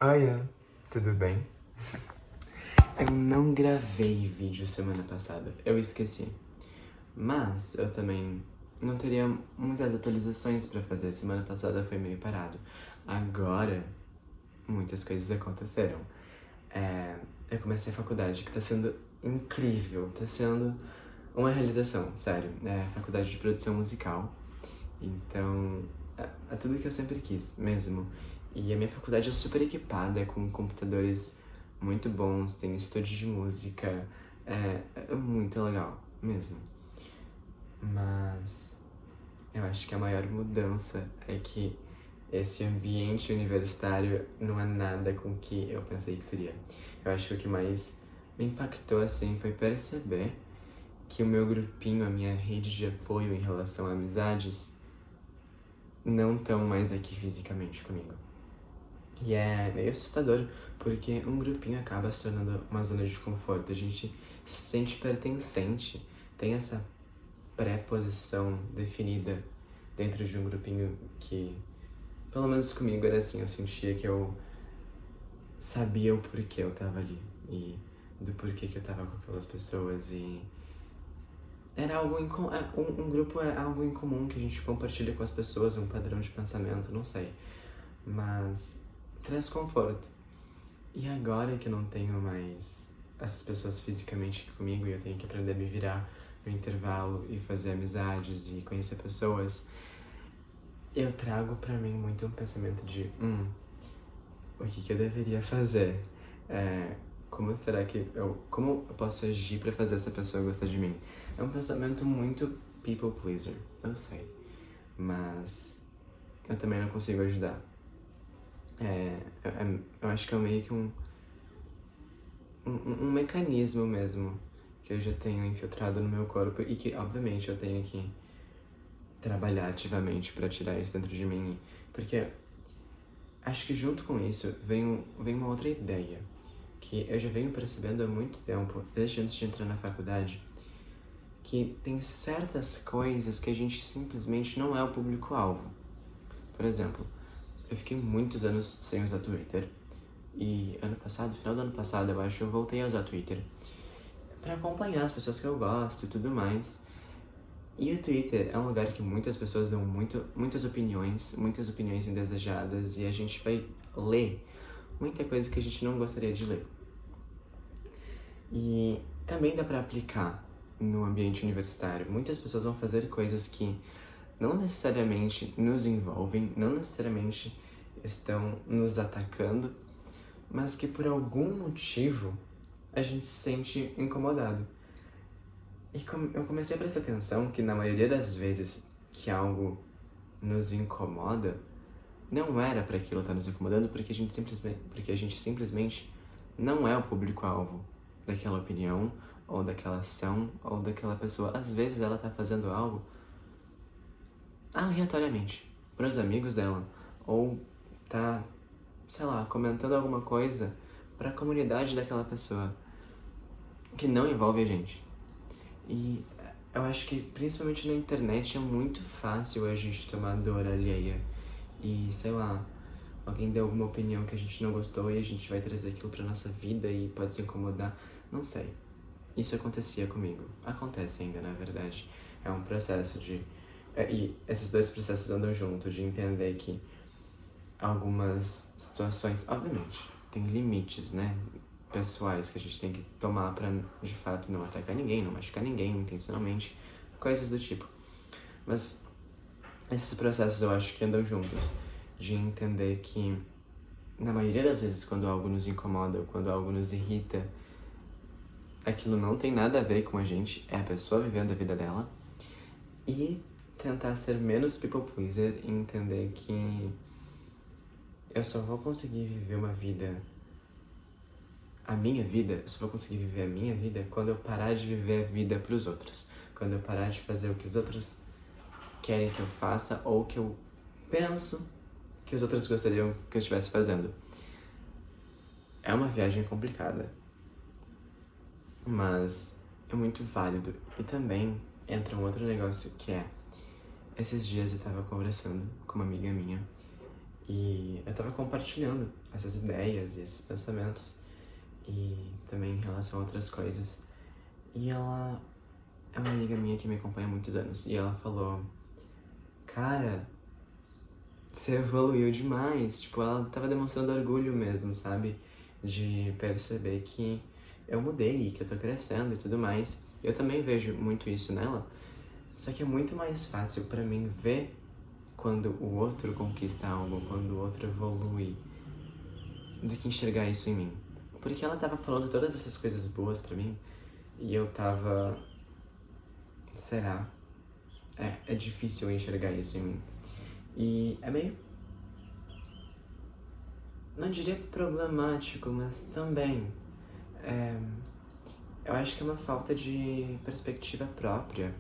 Oiê, tudo bem? Eu não gravei vídeo semana passada, eu esqueci. Mas eu também não teria muitas atualizações pra fazer, semana passada foi meio parado. Agora, muitas coisas aconteceram. Eu comecei a faculdade, que tá sendo incrível, tá sendo uma realização, sério. É faculdade de produção musical. Então, é tudo que eu sempre quis, mesmo. E a minha faculdade é super equipada, com computadores muito bons, tem estúdio de música, é muito legal, mesmo. Mas eu acho que a maior mudança é que esse ambiente universitário não é nada com o que eu pensei que seria. Eu acho que o que mais me impactou, assim, foi perceber que o meu grupinho, a minha rede de apoio em relação a amizades, não estão mais aqui fisicamente comigo. E é meio assustador, porque um grupinho acaba se tornando uma zona de conforto. A gente se sente pertencente, tem essa pré-posição definida dentro de um grupinho que, pelo menos comigo, era assim. Eu sentia que eu sabia o porquê eu tava ali e do porquê que eu tava com aquelas pessoas. E era algo um grupo é algo em comum que a gente compartilha com as pessoas, um padrão de pensamento, não sei. Mas traz conforto. E agora que eu não tenho mais essas pessoas fisicamente aqui comigo e eu tenho que aprender a me virar no intervalo e fazer amizades e conhecer pessoas, eu trago pra mim muito um pensamento de o que eu deveria fazer? Como será que como eu posso agir pra fazer essa pessoa gostar de mim? É um pensamento muito people pleaser, eu sei, mas eu também não consigo ajudar. Eu acho que é meio que um mecanismo mesmo que eu já tenho infiltrado no meu corpo e que, obviamente, eu tenho que trabalhar ativamente pra tirar isso dentro de mim. Porque acho que junto com isso vem uma outra ideia que eu já venho percebendo há muito tempo, desde antes de entrar na faculdade, que tem certas coisas que a gente simplesmente não é o público-alvo. Por exemplo, eu fiquei muitos anos sem usar Twitter. E ano passado, final do ano passado, eu acho, eu voltei a usar Twitter pra acompanhar as pessoas que eu gosto e tudo mais. E o Twitter é um lugar que muitas pessoas dão muitas opiniões indesejadas, e a gente vai ler muita coisa que a gente não gostaria de ler. E também dá pra aplicar no ambiente universitário. Muitas pessoas vão fazer coisas que não necessariamente nos envolvem, não necessariamente estão nos atacando, mas que por algum motivo a gente se sente incomodado. E eu comecei a prestar atenção que na maioria das vezes que algo nos incomoda, não era pra aquilo estar nos incomodando, porque a gente simplesmente não é o público-alvo daquela opinião, ou daquela ação, ou daquela pessoa. Às vezes ela tá fazendo algo aleatoriamente, pros amigos dela, ou tá, sei lá, comentando alguma coisa pra comunidade daquela pessoa, que não envolve a gente. E eu acho que, principalmente na internet, é muito fácil a gente tomar dor alheia. E, sei lá, alguém deu alguma opinião que a gente não gostou e a gente vai trazer aquilo pra nossa vida e pode se incomodar. Não sei. Isso acontecia comigo. Acontece ainda, na verdade. É um processo de... E esses dois processos andam juntos, de entender que algumas situações, obviamente, tem limites, né, pessoais que a gente tem que tomar pra, de fato, não atacar ninguém, não machucar ninguém intencionalmente, coisas do tipo. Mas esses processos eu acho que andam juntos, de entender que, na maioria das vezes, quando algo nos incomoda ou quando algo nos irrita, aquilo não tem nada a ver com a gente, é a pessoa vivendo a vida dela, e tentar ser menos people pleaser e entender que eu só vou conseguir viver eu só vou conseguir viver a minha vida quando eu parar de viver a vida pros outros. Quando eu parar de fazer o que os outros querem que eu faça ou que eu penso que os outros gostariam que eu estivesse fazendo. É uma viagem complicada, mas é muito válido. E também entra um outro negócio que é... Esses dias eu tava conversando com uma amiga minha E eu tava compartilhando essas ideias e esses pensamentos e também em relação a outras coisas. E ela é uma amiga minha que me acompanha há muitos anos e ela falou: Cara, você evoluiu demais. Tipo, ela tava demonstrando orgulho mesmo, sabe? De perceber que eu mudei, que eu tô crescendo e tudo mais. Eu também vejo muito isso nela, só que é muito mais fácil pra mim ver quando o outro conquista algo, quando o outro evolui, do que enxergar isso em mim. Porque ela tava falando todas essas coisas boas pra mim e eu tava... Será? É difícil enxergar isso em mim. E é meio... Não diria problemático, mas também... Eu acho que é uma falta de perspectiva própria,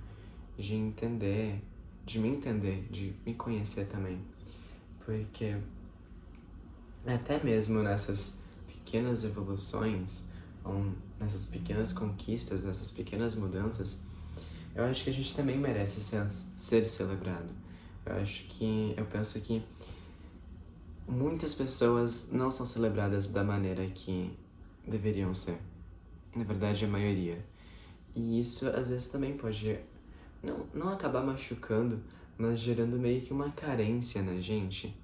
de entender, de me conhecer também. Porque até mesmo nessas pequenas evoluções, ou nessas pequenas conquistas, nessas pequenas mudanças, eu acho que a gente também merece ser celebrado. Eu penso que muitas pessoas não são celebradas da maneira que deveriam ser. Na verdade, a maioria. E isso, às vezes, também pode não acabar machucando, mas gerando meio que uma carência na gente.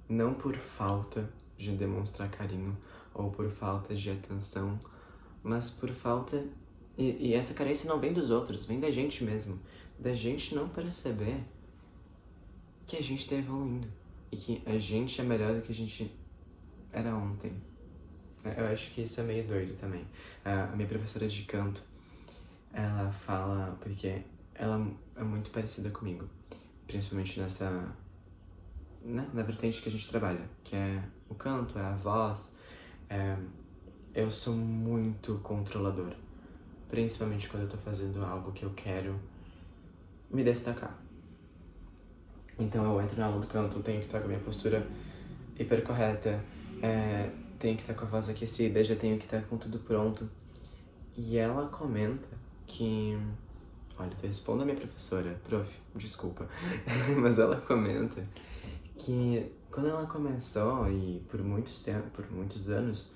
Não por falta de demonstrar carinho ou por falta de atenção, mas por falta... E essa carência não vem dos outros, vem da gente mesmo. Da gente não perceber que a gente tá evoluindo e que a gente é melhor do que a gente era ontem. Eu acho que isso é meio doido também. A minha professora de canto, ela fala, porque ela é muito parecida comigo, principalmente na vertente que a gente trabalha, que é o canto, é a voz. Eu sou muito controlador, principalmente quando eu tô fazendo algo que eu quero me destacar. Então eu entro na aula do canto, tenho que estar com a minha postura hiper correta, tenho que estar com a voz aquecida, já tenho que estar com tudo pronto. E ela comenta que... Olha, eu tô respondendo a minha professora, prof, desculpa, mas ela comenta que quando ela começou, e por muitos anos,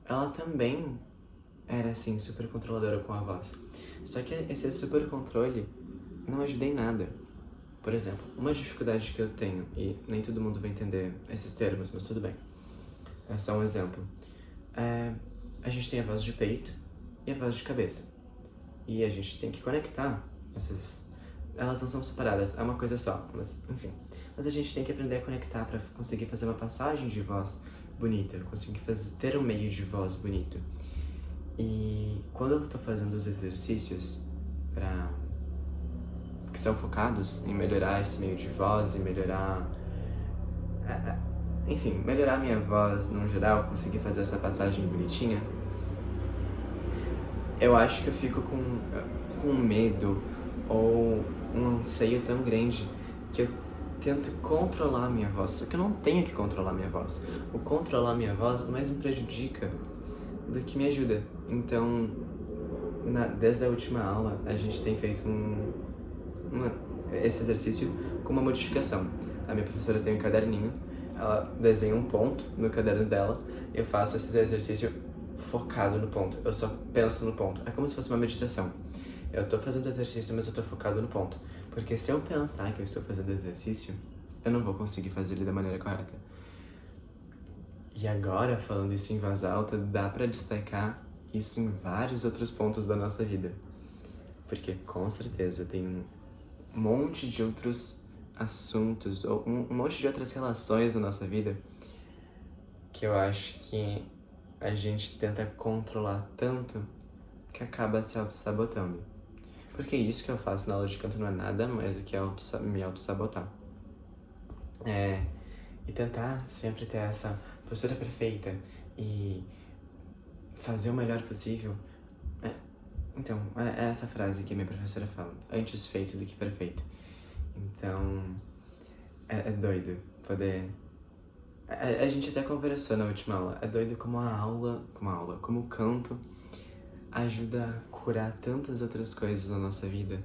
ela também era assim, super controladora com a voz. Só que esse super controle não ajuda em nada. Por exemplo, uma dificuldade que eu tenho, e nem todo mundo vai entender esses termos, mas tudo bem, é só um exemplo. A gente tem a voz de peito e a voz de cabeça. E a gente tem que conectar essas... Elas não são separadas, é uma coisa só, mas enfim. Mas a gente tem que aprender a conectar pra conseguir fazer uma passagem de voz bonita, conseguir ter um meio de voz bonito. E quando eu tô fazendo os exercícios que são focados em melhorar esse meio de voz e melhorar... Enfim, melhorar minha voz no geral, conseguir fazer essa passagem bonitinha, eu acho que eu fico com medo ou um anseio tão grande que eu tento controlar a minha voz, só que eu não tenho que controlar a minha voz. O controlar a minha voz mais me prejudica do que me ajuda. Então, desde a última aula, a gente tem feito esse exercício com uma modificação. A minha professora tem um caderninho, ela desenha um ponto no caderno dela, e eu faço esse exercício focado no ponto. Eu só penso no ponto. É como se fosse uma meditação. Eu tô fazendo exercício, mas eu tô focado no ponto. Porque se eu pensar que eu estou fazendo exercício, eu não vou conseguir fazer ele da maneira correta. E agora, falando isso em voz alta, dá pra destacar isso em vários outros pontos da nossa vida. Porque, com certeza, tem um monte de outros assuntos, ou um monte de outras relações na nossa vida que eu acho que a gente tenta controlar tanto que acaba se auto-sabotando. Porque isso que eu faço na aula de canto não é nada mais do que me auto-sabotar. E tentar sempre ter essa postura perfeita e fazer o melhor possível. Então, é essa frase que a minha professora fala: antes feito do que perfeito. Então, é doido poder... A gente até conversou na última aula. É doido como como o canto ajuda a curar tantas outras coisas na nossa vida.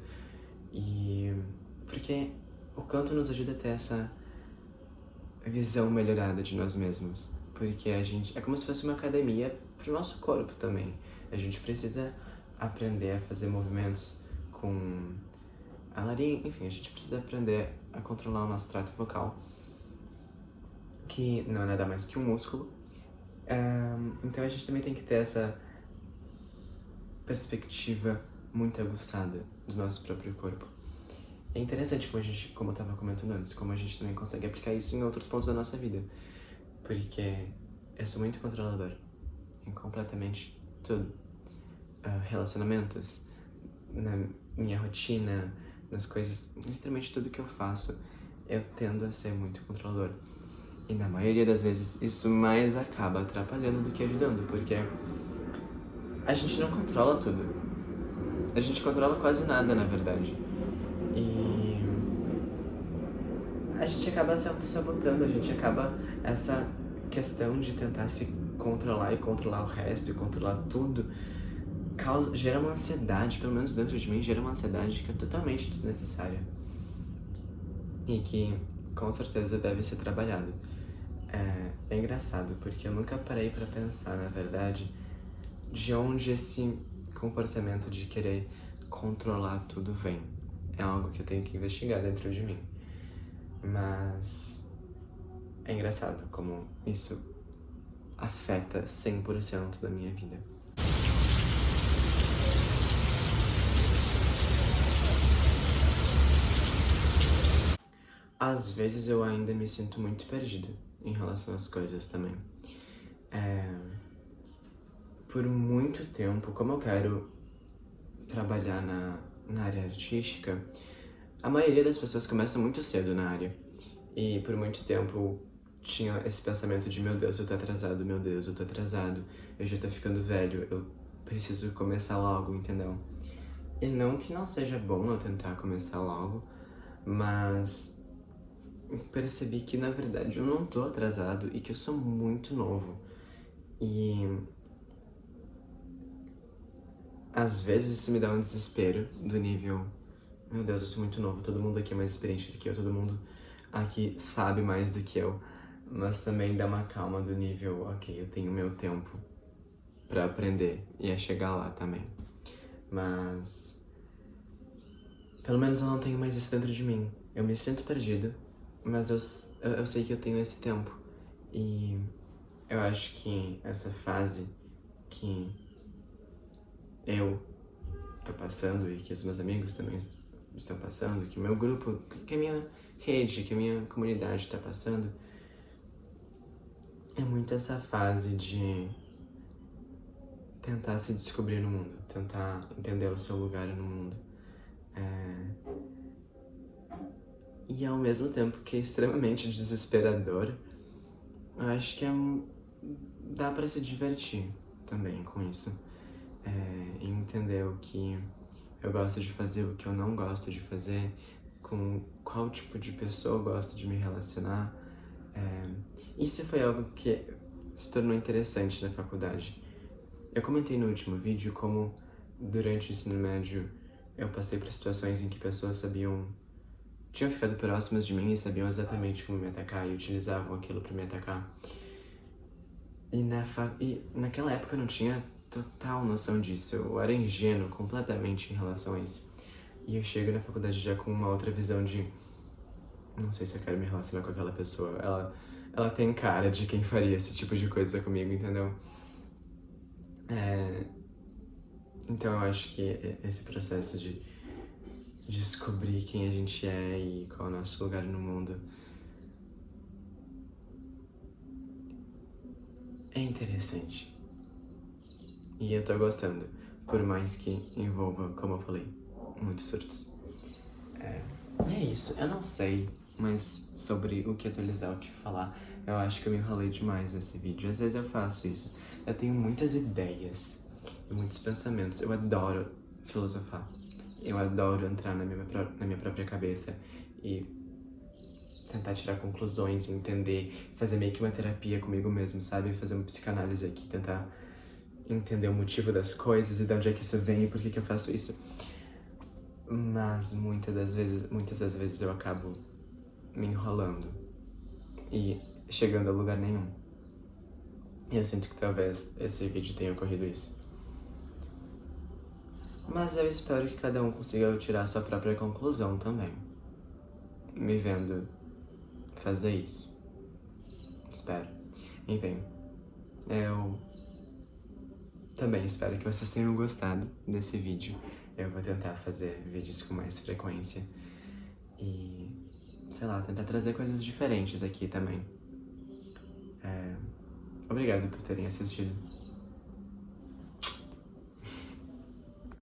E porque o quanto nos ajuda a ter essa visão melhorada de nós mesmos. Porque a gente, é como se fosse uma academia pro nosso corpo também. A gente precisa aprender a fazer movimentos com a laringe, enfim, a gente precisa aprender a controlar o nosso trato vocal, que não é nada mais que um músculo. Então a gente também tem que ter essa perspectiva muito aguçada do nosso próprio corpo. É interessante como eu tava comentando antes, como a gente também consegue aplicar isso em outros pontos da nossa vida. Porque eu sou muito controlador em completamente tudo. Relacionamentos, na minha rotina, nas coisas, literalmente tudo que eu faço, eu tendo a ser muito controlador. E na maioria das vezes isso mais acaba atrapalhando do que ajudando, porque a gente não controla tudo. A gente controla quase nada, na verdade. E a gente acaba se auto-sabotando, a gente acaba essa questão de tentar se controlar e controlar o resto e controlar tudo, gera uma ansiedade, pelo menos dentro de mim, gera uma ansiedade que é totalmente desnecessária. E que com certeza deve ser trabalhado. É engraçado, porque eu nunca parei pra pensar, na verdade, de onde esse comportamento de querer controlar tudo vem. É algo que eu tenho que investigar dentro de mim. Mas é engraçado como isso afeta 100% da minha vida. Às vezes eu ainda me sinto muito perdido em relação às coisas também. Por muito tempo, como eu quero trabalhar na área artística, a maioria das pessoas começa muito cedo na área. E por muito tempo tinha esse pensamento de meu Deus, eu tô atrasado, meu Deus, eu tô atrasado, eu já tô ficando velho, eu preciso começar logo, entendeu? E não que não seja bom eu tentar começar logo, mas percebi que na verdade eu não tô atrasado e que eu sou muito novo. E às vezes isso me dá um desespero do nível, meu Deus, eu sou muito novo, todo mundo aqui é mais experiente do que eu, todo mundo aqui sabe mais do que eu. Mas também dá uma calma do nível, ok, eu tenho meu tempo pra aprender e a chegar lá também. Mas pelo menos eu não tenho mais isso dentro de mim. Eu me sinto perdido, mas eu sei que eu tenho esse tempo. E eu acho que essa fase que eu tô passando e que os meus amigos também estão passando, que o meu grupo, que a minha rede, que a minha comunidade tá passando, é muito essa fase de tentar se descobrir no mundo, tentar entender o seu lugar no mundo. E ao mesmo tempo que é extremamente desesperador, eu acho que dá pra se divertir também com isso. E entender o que eu gosto de fazer, o que eu não gosto de fazer, com qual tipo de pessoa eu gosto de me relacionar. Isso foi algo que se tornou interessante na faculdade. Eu comentei no último vídeo como durante o ensino médio eu passei por situações em que pessoas tinham ficado próximas de mim e sabiam exatamente como me atacar e utilizavam aquilo pra me atacar. E naquela época eu não tinha total noção disso, eu era ingênuo completamente em relação a isso. E eu chego na faculdade já com uma outra visão de não sei se eu quero me relacionar com aquela pessoa. Ela tem cara de quem faria esse tipo de coisa comigo, entendeu? Então eu acho que esse processo de descobrir quem a gente é e qual é o nosso lugar no mundo é interessante. E eu tô gostando, por mais que envolva, como eu falei, muitos surtos. E é isso, eu não sei mais sobre o que atualizar, o que falar. Eu acho que eu me enrolei demais nesse vídeo. Às vezes eu faço isso. Eu tenho muitas ideias e muitos pensamentos. Eu adoro filosofar. Eu adoro entrar na minha própria cabeça e tentar tirar conclusões, entender, fazer meio que uma terapia comigo mesmo, sabe? Fazer uma psicanálise aqui, tentar entender o motivo das coisas e de onde é que isso vem e por que eu faço isso. Mas muitas das vezes eu acabo me enrolando e chegando a lugar nenhum. E eu sinto que talvez esse vídeo tenha ocorrido isso. Mas eu espero que cada um consiga tirar sua própria conclusão também, me vendo fazer isso. Espero. Enfim, eu também espero que vocês tenham gostado desse vídeo. Eu vou tentar fazer vídeos com mais frequência e, sei lá, tentar trazer coisas diferentes aqui também. Obrigado por terem assistido.